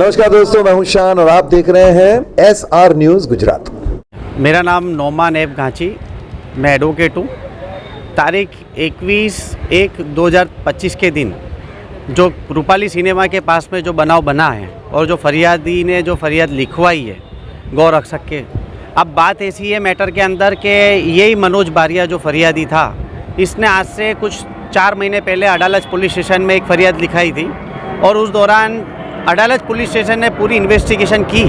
नमस्कार दोस्तों, मैं हूं शान और आप देख रहे हैं SR न्यूज़ गुजरात। मेरा नाम नोमान ऐब घांची, मैं एडवोकेट हूँ। तारीख 21/1/2025 के दिन जो रूपाली सिनेमा के पास में जो बनाव बना है और जो फरियादी ने जो फरियाद लिखवाई है गौरक्षक के, अब बात ऐसी है मैटर के अंदर कि यही मनोज बारिया जो फरियादी था, इसने आज से कुछ 4 महीने पहले अडालज पुलिस स्टेशन में एक फरियाद लिखाई थी और उस दौरान अडालज पुलिस स्टेशन ने पूरी इन्वेस्टिगेशन की।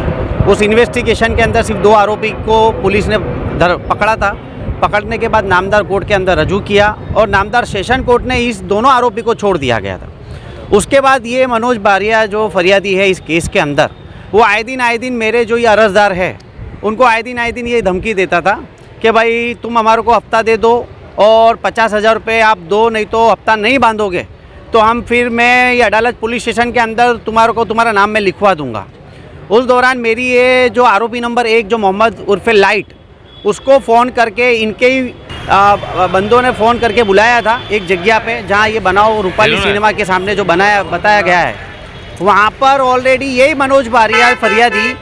उस इन्वेस्टिगेशन के अंदर सिर्फ 2 आरोपी को पुलिस ने पकड़ा था। पकड़ने के बाद नामदार कोर्ट के अंदर रजू किया और नामदार सेशन कोर्ट ने इस दोनों आरोपी को छोड़ दिया गया था। उसके बाद ये मनोज बारिया जो फरियादी है इस केस के अंदर, वो आए दिन मेरे जो ये अर्जदार है उनको आए दिन ये धमकी देता था कि भाई तुम हमारे को हफ्ता दे दो और 50,000 रुपये आप दो, नहीं तो हफ्ता नहीं बांधोगे तो मैं ये अडालज पुलिस स्टेशन के अंदर तुम्हारा नाम मैं लिखवा दूंगा। उस दौरान मेरी ये जो आरोपी नंबर 1 जो मोहम्मद उर्फे लाइट, उसको फ़ोन करके इनके ही बंदों ने फ़ोन करके बुलाया था एक जगह पे जहाँ ये बनाव रूपाली सिनेमा के सामने जो बताया गया है। वहाँ पर ऑलरेडी यही मनोज बारिया फरियादी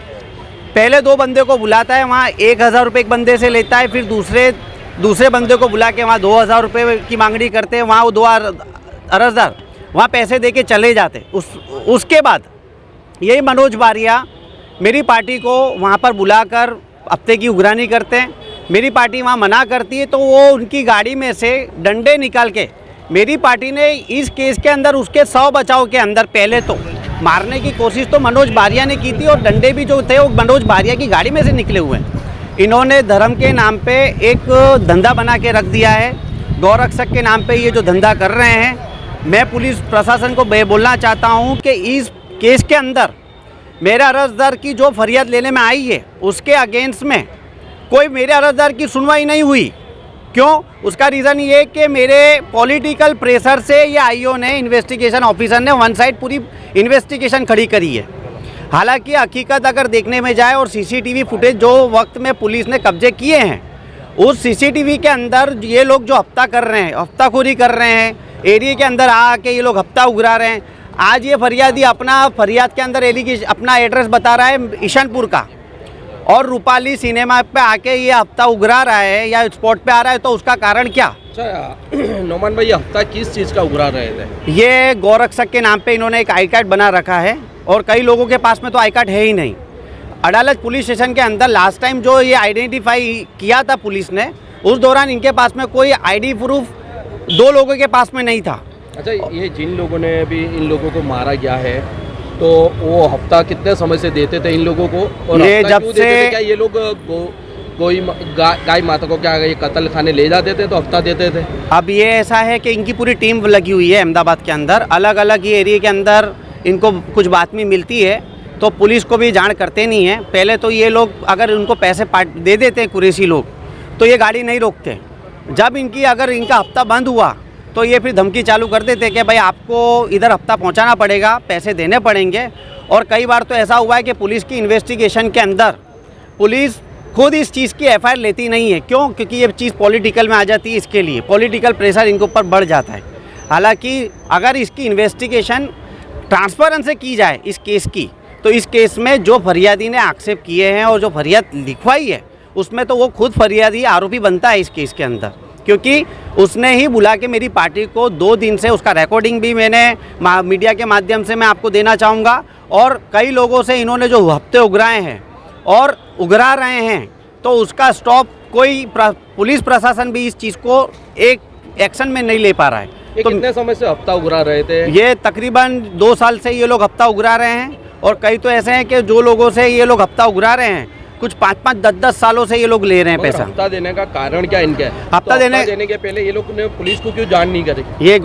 पहले 2 बंदे को बुलाता है, वहाँ 1,000 रुपये एक बंदे से लेता है, फिर दूसरे बंदे को बुला के वहाँ 2,000 रुपये की मांगनी करते हैं। वहाँ वो 2 अर्जदार वहाँ पैसे दे के चले जाते। उसके बाद यही मनोज बारिया मेरी पार्टी को वहाँ पर बुलाकर हफ्ते की उगरानी करते हैं। मेरी पार्टी वहाँ मना करती है तो वो उनकी गाड़ी में से डंडे निकाल के मेरी पार्टी ने इस केस के अंदर उसके 100 बचाव के अंदर पहले तो मारने की कोशिश तो मनोज बारिया ने की थी और डंडे भी जो थे वो मनोज बारिया की गाड़ी में से निकले हुए हैं। इन्होंने धर्म के नाम पे एक धंधा बना के रख दिया है। गौरक्षक के नाम पे ये जो धंधा कर रहे हैं, मैं पुलिस प्रशासन को बोलना चाहता हूं कि इस केस के अंदर मेरे अर्जदार की जो फरियाद लेने में आई है उसके अगेंस्ट में कोई मेरे अर्जदार की सुनवाई नहीं हुई। क्यों? उसका रीज़न ये कि मेरे पॉलिटिकल प्रेशर से ये आईओ ने, इन्वेस्टिगेशन ऑफिसर ने वन साइड पूरी इन्वेस्टिगेशन खड़ी करी है। हालांकि हकीकत अगर देखने में जाए और सीसीटीवी फुटेज जो वक्त में पुलिस ने कब्जे किए हैं, उस सीसीटीवी के अंदर ये लोग जो हफ्ताखोरी कर रहे हैं, एरिया के अंदर आके ये लोग हफ्ता उगरा रहे हैं। आज ये फरियादी अपना फरियाद के अंदर अपना एड्रेस बता रहा है ईशानपुर का और रूपाली सिनेमा पे आके ये हफ्ता उगरा रहा है या स्पॉट पे आ रहा है, तो उसका कारण क्या? अच्छा नोमान भाई, ये हफ्ता किस चीज़ का उगरा रहे थे? ये गौरक्षक के नाम पे इन्होंने एक आई कार्ड बना रखा है और कई लोगों के पास में तो आई कार्ड है ही नहीं। अडालज पुलिस स्टेशन के अंदर लास्ट टाइम जो ये आइडेंटिफाई किया था पुलिस ने, उस दौरान इनके पास में कोई आईडी प्रूफ 2 लोगों के पास में नहीं था। अच्छा, ये जिन लोगों ने अभी इन लोगों को मारा गया है तो वो हफ्ता कितने समय से देते थे इन लोगों को? और ये जब से क्या ये लोग कोई गाय माता को क्या ये कत्ल खाने ले जाते थे तो हफ्ता देते थे? अब ये ऐसा है कि इनकी पूरी टीम लगी हुई है अहमदाबाद के अंदर, अलग अलग ये एरिया के अंदर इनको कुछ बातमी मिलती है तो पुलिस को भी जान करते नहीं है। पहले तो ये लोग अगर उनको पैसे दे देते हैं कुरैशी लोग तो ये गाड़ी नहीं रोकते। जब अगर इनका हफ्ता बंद हुआ तो ये फिर धमकी चालू कर देते कि भाई आपको इधर हफ्ता पहुंचाना पड़ेगा, पैसे देने पड़ेंगे। और कई बार तो ऐसा हुआ है कि पुलिस की इन्वेस्टिगेशन के अंदर पुलिस खुद इस चीज़ की FIR लेती नहीं है। क्यों? क्योंकि ये चीज़ पॉलिटिकल में आ जाती है, इसके लिए पॉलिटिकल प्रेशर इनके ऊपर बढ़ जाता है। हालांकि अगर इसकी इन्वेस्टिगेशन ट्रांसपेरेंसी से की जाए इस केस की, तो इस केस में जो फरियादी ने आक्षेप किए हैं और जो फरियाद लिखवाई है उसमें तो वो खुद फरियादी आरोपी बनता है इस केस के अंदर, क्योंकि उसने ही बुला के मेरी पार्टी को 2 दिन से, उसका रिकॉर्डिंग भी मैंने मीडिया के माध्यम से मैं आपको देना चाहूँगा। और कई लोगों से इन्होंने जो हफ्ते उगराए हैं और उगरा रहे हैं तो उसका स्टॉप कोई पुलिस प्रशासन भी इस चीज़ को एक एक्शन में नहीं ले पा रहा है। तो कितने समय से हफ्ता उगरा रहे थे? ये तकरीबन 2 साल से ये लोग हफ्ता उगरा रहे हैं और कई तो ऐसे हैं कि जो लोगों से ये लोग हफ्ता उगरा रहे हैं कुछ 5-5, 10-10 सालों से ये लोग ले रहे हैं पैसा। हफ्ता देने का कारण क्या इनका है? हफ्ता देने के पहले ये लोग ने पुलिस को क्यों जान नहीं करी? ये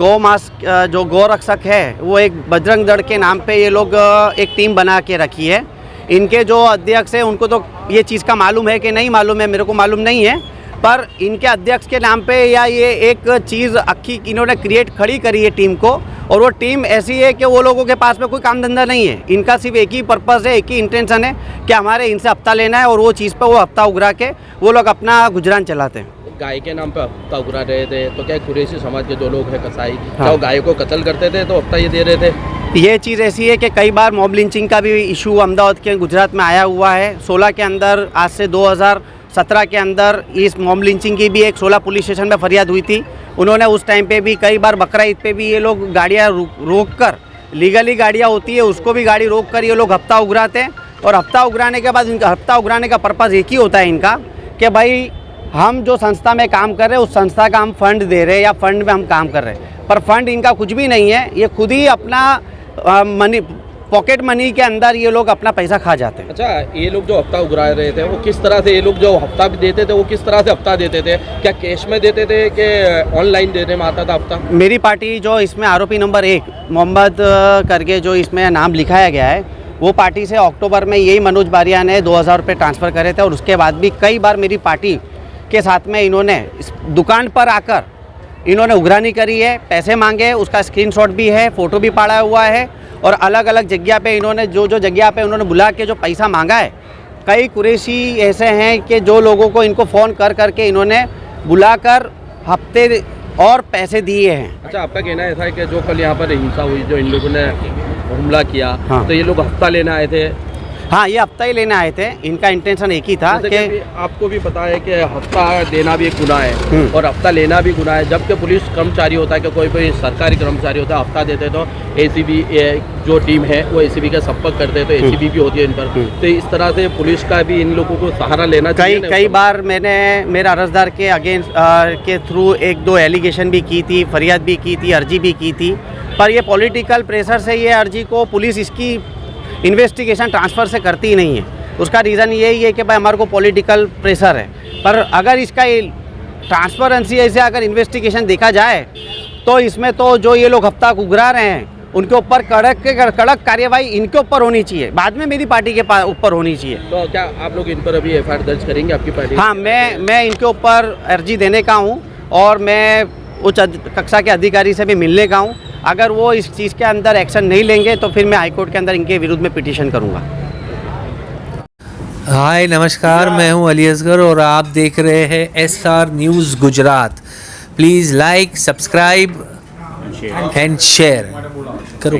जो गौरक्षक है वो एक बजरंग दल के नाम पे ये लोग एक टीम बना के रखी है। इनके जो अध्यक्ष है उनको तो ये चीज़ का मालूम है कि नहीं मालूम है, मेरे को मालूम नहीं है, पर इनके अध्यक्ष के नाम पे या ये एक चीज़ अक्की इन्होंने क्रिएट खड़ी करी है टीम को। और वो टीम ऐसी है कि वो लोगों के पास में कोई काम धंधा नहीं है, इनका सिर्फ एक ही पर्पस है, एक ही इंटेंशन है कि हमारे इनसे हफ्ता लेना है और वो चीज़ पे वो हफ्ता उगरा के वो लोग अपना गुजरान चलाते हैं। गाय के नाम पे हफ्ता उगरा रहे थे तो क्या कुरैशी समाज के जो लोग हैं कसाई, क्या वो गाय को कत्ल करते थे तो हफ्ता ये दे रहे थे? ये चीज़ ऐसी है कि कई बार मॉब लिंचिंग का भी इशू अहमदाबाद के गुजरात में आया हुआ है। 16 के अंदर, आज से 2017 के अंदर इस मॉब लिंचिंग की भी एक 16 पुलिस स्टेशन में फरियाद हुई थी। उन्होंने उस टाइम पे भी कई बार बकरा ईद पे भी ये लोग गाड़ियाँ रोक कर, लीगली गाड़ियाँ होती है उसको भी गाड़ी रोक कर ये लोग हफ्ता उगराते हैं। और हफ्ता उगराने के बाद इनका हफ्ता उगराने का पर्पज़ एक ही होता है इनका कि भाई हम जो संस्था में काम कर रहे हैं उस संस्था का हम फंड दे रहे हैं या फंड में हम काम कर रहे हैं, पर फंड इनका कुछ भी नहीं है। ये खुद ही अपना मनी, पॉकेट मनी के अंदर ये लोग अपना पैसा खा जाते हैं। अच्छा, ये लोग जो हफ्ता उगरा रहे थे वो किस तरह से, ये लोग जो हफ्ता भी देते थे वो किस तरह से हफ्ता देते थे? क्या कैश में देते थे कि ऑनलाइन देने में आता था हफ्ता? मेरी पार्टी जो इसमें आरोपी नंबर 1 मोहम्मद करके जो इसमें नाम लिखाया गया है, वो पार्टी से अक्टूबर में यही मनोज बारिया ने 2000 रुपये ट्रांसफ़र करे थे। और उसके बाद भी कई बार मेरी पार्टी के साथ में इन्होंने इस दुकान पर आकर इन्होंने उघरानी करी है, पैसे मांगे, उसका स्क्रीनशॉट भी है, फ़ोटो भी पड़ा हुआ है। और अलग अलग जगह पे इन्होंने जो जगह पे उन्होंने बुला के जो पैसा मांगा है, कई कुरैशी ऐसे हैं कि जो लोगों को इनको फ़ोन कर करके इन्होंने बुलाकर हफ्ते और पैसे दिए हैं। अच्छा, आपका कहना ऐसा है कि जो कल यहाँ पर हिंसा हुई, जो इन लोगों ने हमला किया, हाँ। तो ये लोग हफ्ता लेने आए थे? हाँ, ये हफ्ता ही लेने आए थे। इनका इंटेंशन एक ही था कि आपको भी पता है कि हफ्ता देना भी एक गुनाह है और हफ्ता लेना भी गुनाह है। जबकि पुलिस कर्मचारी होता है कि कोई सरकारी कर्मचारी होता है, हफ्ता देते तो एसीबी जो टीम है वो एसीबी का संपर्क करते हैं, तो एसीबी भी होती है इन पर। तो इस तरह से पुलिस का भी इन लोगों को सहारा लेना चाहिए। कई बार मैंने मेरा अर्जदार के अगेंस्ट के थ्रू 1-2 एलिगेशन भी की थी, फरियाद भी की थी, अर्जी भी की थी, पर ये पॉलिटिकल प्रेशर से ये अर्जी को पुलिस इसकी इन्वेस्टिगेशन ट्रांसफ़र से करती ही नहीं है। उसका रीज़न यही है कि भाई हमारे को पॉलिटिकल प्रेशर है। पर अगर इसका ट्रांसपेरेंसी ऐसे अगर इन्वेस्टिगेशन देखा जाए तो इसमें तो जो ये लोग हफ्ता उगरा रहे हैं उनके ऊपर कड़क कार्यवाही इनके ऊपर होनी चाहिए, बाद में मेरी पार्टी के ऊपर होनी चाहिए। तो क्या आप लोग इन पर अभी एफआईआर दर्ज करेंगे आपकी पार्टी? हाँ, मैं इनके ऊपर अर्जी देने का हूँ और मैं उच्च कक्षा के अधिकारी से भी मिलने का हूँ। अगर वो इस चीज़ के अंदर एक्शन नहीं लेंगे तो फिर मैं हाईकोर्ट के अंदर इनके विरुद्ध में पिटीशन करूँगा। हाय नमस्कार, मैं हूं अली असगर और आप देख रहे हैं SR news Gujarat. Please like, subscribe and share करो।